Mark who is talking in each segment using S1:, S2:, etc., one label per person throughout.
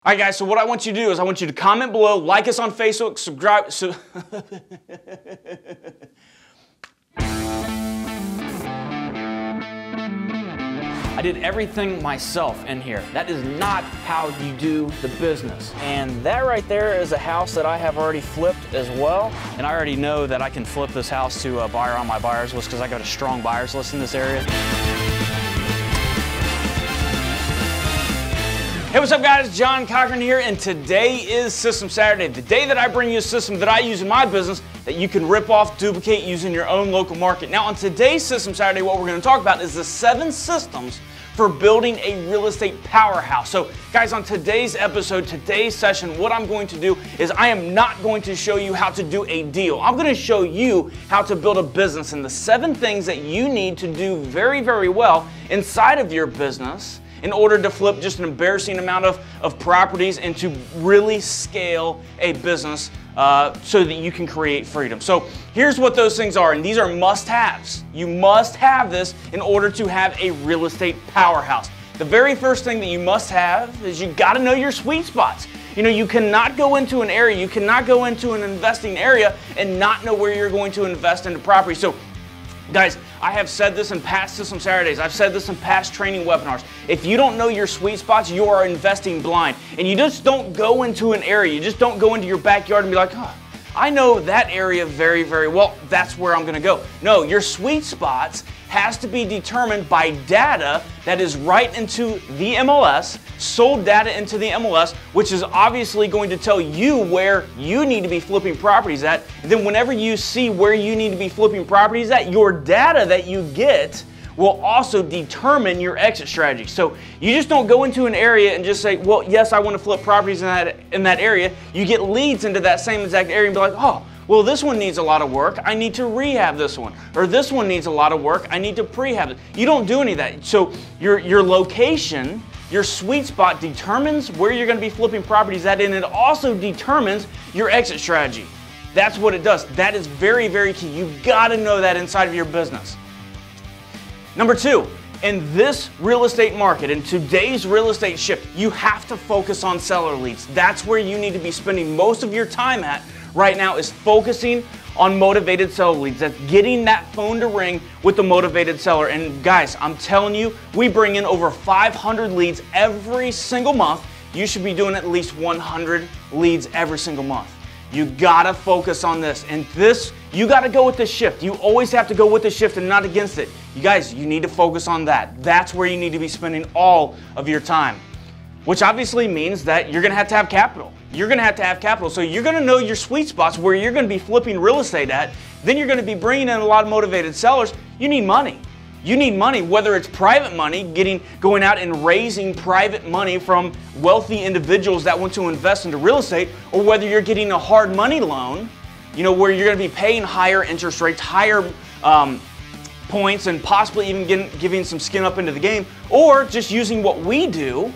S1: All right, guys, so what I want you to do is I want you to comment below, like us on Facebook, subscribe. I did everything myself in here. That is not how you do the business. And that right there is a house that I have already flipped as well. And I already know that I can flip this house to a buyer on my buyers list because I got a strong buyers list in this area. Hey, what's up guys? John Cochran here, and today is System Saturday, the day that I bring you a system that I use in my business that you can rip off, duplicate, use in your own local market. Now on today's System Saturday, what we're going to talk about is the 7 systems for building a real estate powerhouse. So guys, on today's episode, today's session, what I'm going to do is I am not going to show you how to do a deal. I'm going to show you how to build a business and the 7 things that you need to do very, very well inside of your business in order to flip just an embarrassing amount of properties and to really scale a business so that you can create freedom. So here's what those things are, and these are must-haves. You must have this in order to have a real estate powerhouse. The very first thing that you must have is you got to know your sweet spots. You know, you cannot go into an area, you cannot go into an investing area and not know where you're going to invest into property. So guys, I have said this in past System Saturdays. I've said this in past training webinars. If you don't know your sweet spots, you are investing blind. And you just don't go into an area. You just don't go into your backyard and be like, oh, I know that area very, very well. That's where I'm going to go. No, your sweet spots has to be determined by data that is right into the MLS, sold data into the MLS, which is obviously going to tell you where you need to be flipping properties at. And then whenever you see where you need to be flipping properties at, your data that you get will also determine your exit strategy. So you just don't go into an area and just say, well, yes, I want to flip properties in that area. You get leads into that same exact area and be like, oh, well, this one needs a lot of work. I need to rehab this one. Or this one needs a lot of work. I need to prehab it. You don't do any of that. So your location, your sweet spot determines where you're going to be flipping properties at, and it also determines your exit strategy. That's what it does. That is very, very key. You've got to know that inside of your business. Number 2, in this real estate market, in today's real estate shift, you have to focus on seller leads. That's where you need to be spending most of your time at right now, is focusing on motivated seller leads. That's getting that phone to ring with the motivated seller. And guys, I'm telling you, we bring in over 500 leads every single month. You should be doing at least 100 leads every single month. You gotta focus on this, and this, you gotta go with the shift. You always have to go with the shift and not against it. You guys, you need to focus on that. That's where you need to be spending all of your time, which obviously means that you're gonna have to have capital. You're gonna have to have capital. So you're gonna know your sweet spots where you're gonna be flipping real estate at. Then you're gonna be bringing in a lot of motivated sellers. You need money. You need money, whether it's private money, going out and raising private money from wealthy individuals that want to invest into real estate, or whether you're getting a hard money loan, you know, where you're going to be paying higher interest rates, higher points, and possibly even giving some skin up into the game, or just using what we do,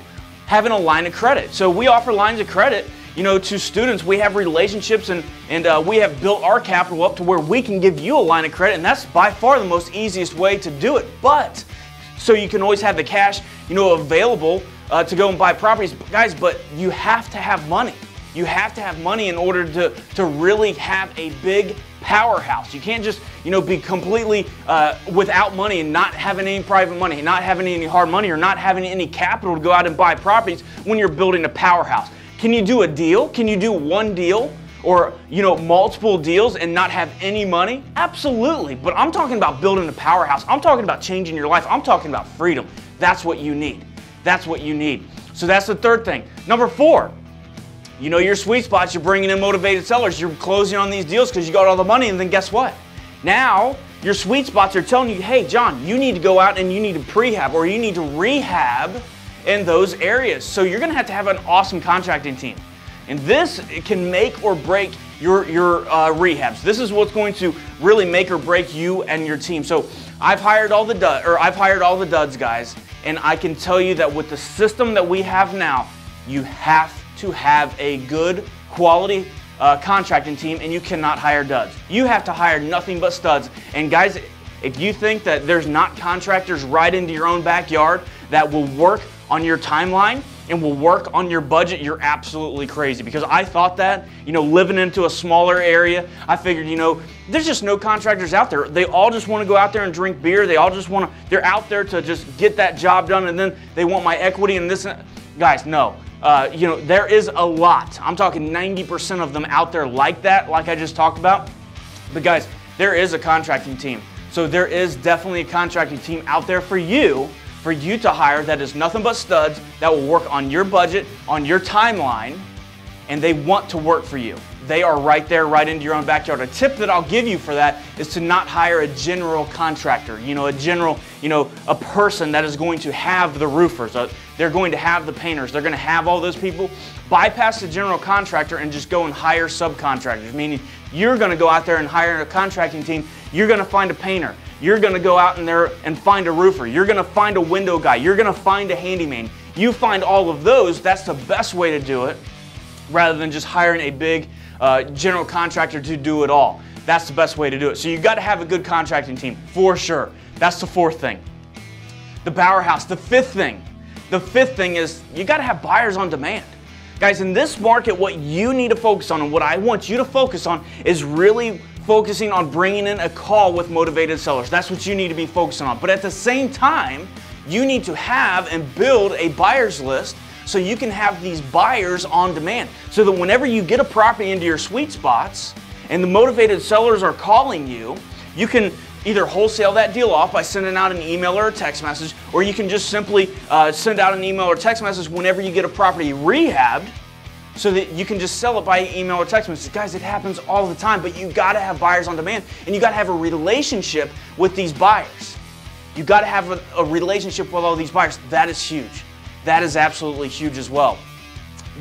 S1: having a line of credit. So we offer lines of credit, you know, to students. We have relationships and we have built our capital up to where we can give you a line of credit, and that's by far the most easiest way to do it. But so you can always have the cash, you know, available to go and buy properties, guys. But you have to have money. You have to have money in order to really have a big powerhouse. You can't just, you know, be completely without money and not having any private money, not having any hard money, or not having any capital to go out and buy properties when you're building a powerhouse. Can you do a deal? Can you do one deal or, you know, multiple deals and not have any money? Absolutely. But I'm talking about building a powerhouse. I'm talking about changing your life. I'm talking about freedom. That's what you need. That's what you need. So that's the third thing. Number 4, you know your sweet spots. You're bringing in motivated sellers. You're closing on these deals because you got all the money, and then guess what? Now your sweet spots are telling you, hey, John, you need to go out and you need to prehab, or you need to rehab in those areas. So you're going to have an awesome contracting team, and this can make or break your rehabs. This is what's going to really make or break you and your team. So I've hired all the duds, guys, and I can tell you that with the system that we have now, you have to have a good quality contracting team, and you cannot hire duds. You have to hire nothing but studs. And guys, if you think that there's not contractors right into your own backyard that will work on your timeline and will work on your budget, you're absolutely crazy. Because I thought that, living into a smaller area, I figured, there's just no contractors out there. They all just want to go out there and drink beer. They all just they're out there to just get that job done, and then they want my equity and this. Guys, no. There is a lot. I'm talking 90% of them out there like that, like I just talked about. But guys, there is a contracting team. So there is definitely a contracting team out there for you to hire that is nothing but studs that will work on your budget, on your timeline, and they want to work for you. They are right there, right into your own backyard. A tip that I'll give you for that is to not hire a general contractor, a person that is going to have the roofers. They're going to have the painters. They're going to have all those people. Bypass the general contractor and just go and hire subcontractors, meaning you're going to go out there and hire a contracting team. You're going to find a painter. You're going to go out in there and find a roofer. You're going to find a window guy. You're going to find a handyman. You find all of those. That's the best way to do it, rather than just hiring a big general contractor to do it all. That's the best way to do it. So you got to have a good contracting team for sure. That's the fourth thing. The Powerhouse. The fifth thing. The fifth thing is you got to have buyers on demand. Guys, in this market, what you need to focus on and what I want you to focus on is really focusing on bringing in a call with motivated sellers. That's what you need to be focusing on. But at the same time, you need to have and build a buyer's list so you can have these buyers on demand. So that whenever you get a property into your sweet spots and the motivated sellers are calling you, you can either wholesale that deal off by sending out an email or a text message, or you can just simply send out an email or text message whenever you get a property rehabbed, so that you can just sell it by email or text message. Guys, it happens all the time, but you got to have buyers on demand, and you got to have a relationship with these buyers. You got to have a relationship with all these buyers. That is huge. That is absolutely huge as well.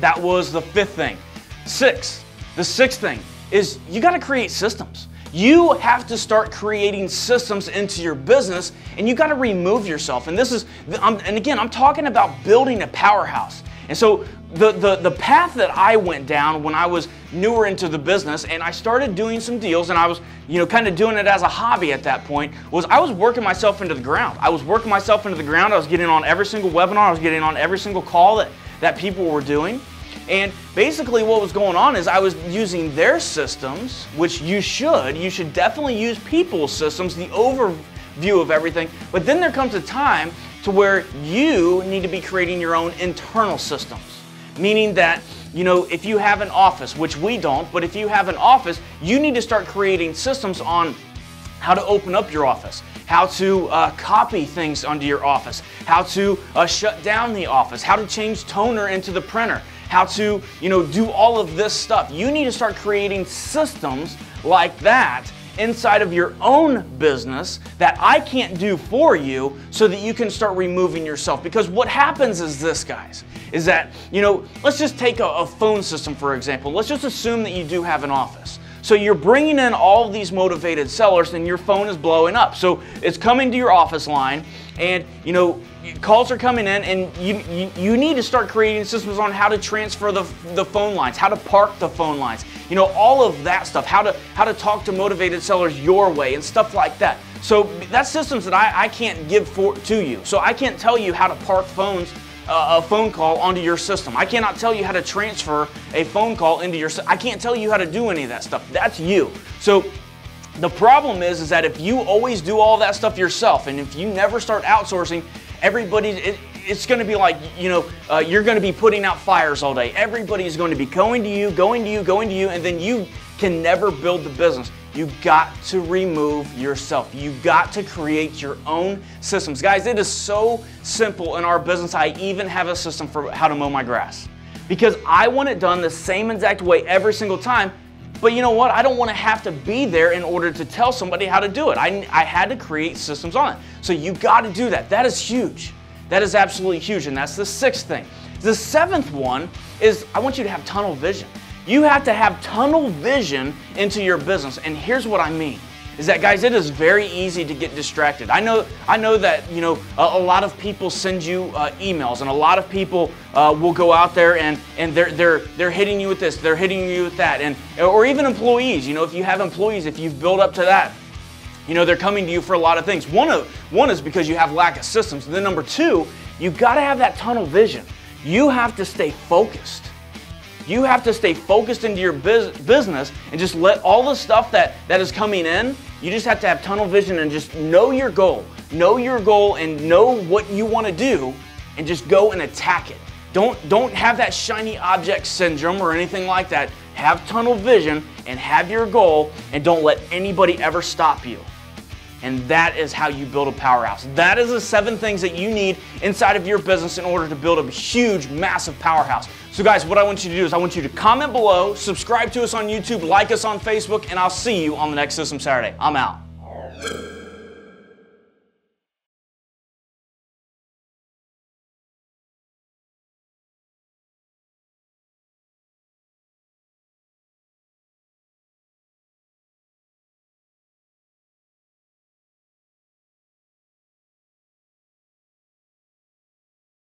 S1: That was the fifth thing. The sixth thing is you got to create systems. You have to start creating systems into your business, and you got to remove yourself. And this is, and again, I'm talking about building a powerhouse. And so the path that I went down when I was newer into the business, and I started doing some deals, and I was kind of doing it as a hobby at that point, was I was working myself into the ground. I was working myself into the ground. I was getting on every single webinar. I was getting on every single call that people were doing. And basically what was going on is I was using their systems, which you should definitely use people's systems, the overview of everything. But then there comes a time to where you need to be creating your own internal systems. Meaning that, if you have an office, which we don't, but if you have an office, you need to start creating systems on how to open up your office, how to copy things onto your office, how to shut down the office, how to change toner into the printer, how to do all of this stuff. You need to start creating systems like that inside of your own business that I can't do for you, so that you can start removing yourself. Because what happens is this, guys, is that, let's just take a phone system for example. Let's just assume that you do have an office. So you're bringing in all of these motivated sellers, and your phone is blowing up. So it's coming to your office line, and calls are coming in, and you need to start creating systems on how to transfer the phone lines, how to park the phone lines, all of that stuff, how to talk to motivated sellers your way and stuff like that. So that's systems that I can't give to you. So I can't tell you how to park a phone call onto your system. I cannot tell you how to transfer a phone call into your system. I can't tell you how to do any of that stuff. That's you. So the problem is that if you always do all that stuff yourself, and if you never start outsourcing, it's going to be like, you're going to be putting out fires all day. Everybody's going to be going to you, and then you can never build the business. You got to remove yourself. You got to create your own systems. Guys, it is so simple in our business. I even have a system for how to mow my grass, because I want it done the same exact way every single time. But you know what? I don't want to have to be there in order to tell somebody how to do it. I had to create systems on it. So you got to do that. That is huge. That is absolutely huge. And that's the sixth thing. The seventh one is I want you to have tunnel vision. You have to have tunnel vision into your business. And here's what I mean. Is that, guys, it is very easy to get distracted. I know that a lot of people send you emails, and a lot of people will go out there and they're hitting you with this, they're hitting you with that, or even employees. If you have employees, if you've built up to that, they're coming to you for a lot of things. One is because you have lack of systems. And then number two, you got to have that tunnel vision. You have to stay focused. You have to stay focused into your business and just let all the stuff that is coming in, you just have to have tunnel vision and just know your goal. Know your goal and know what you want to do and just go and attack it. Don't have that shiny object syndrome or anything like that. Have tunnel vision and have your goal, and don't let anybody ever stop you. And that is how you build a powerhouse. That is the 7 things that you need inside of your business in order to build a huge, massive powerhouse. So guys, what I want you to do is I want you to comment below, subscribe to us on YouTube, like us on Facebook, and I'll see you on the next System Saturday. I'm out.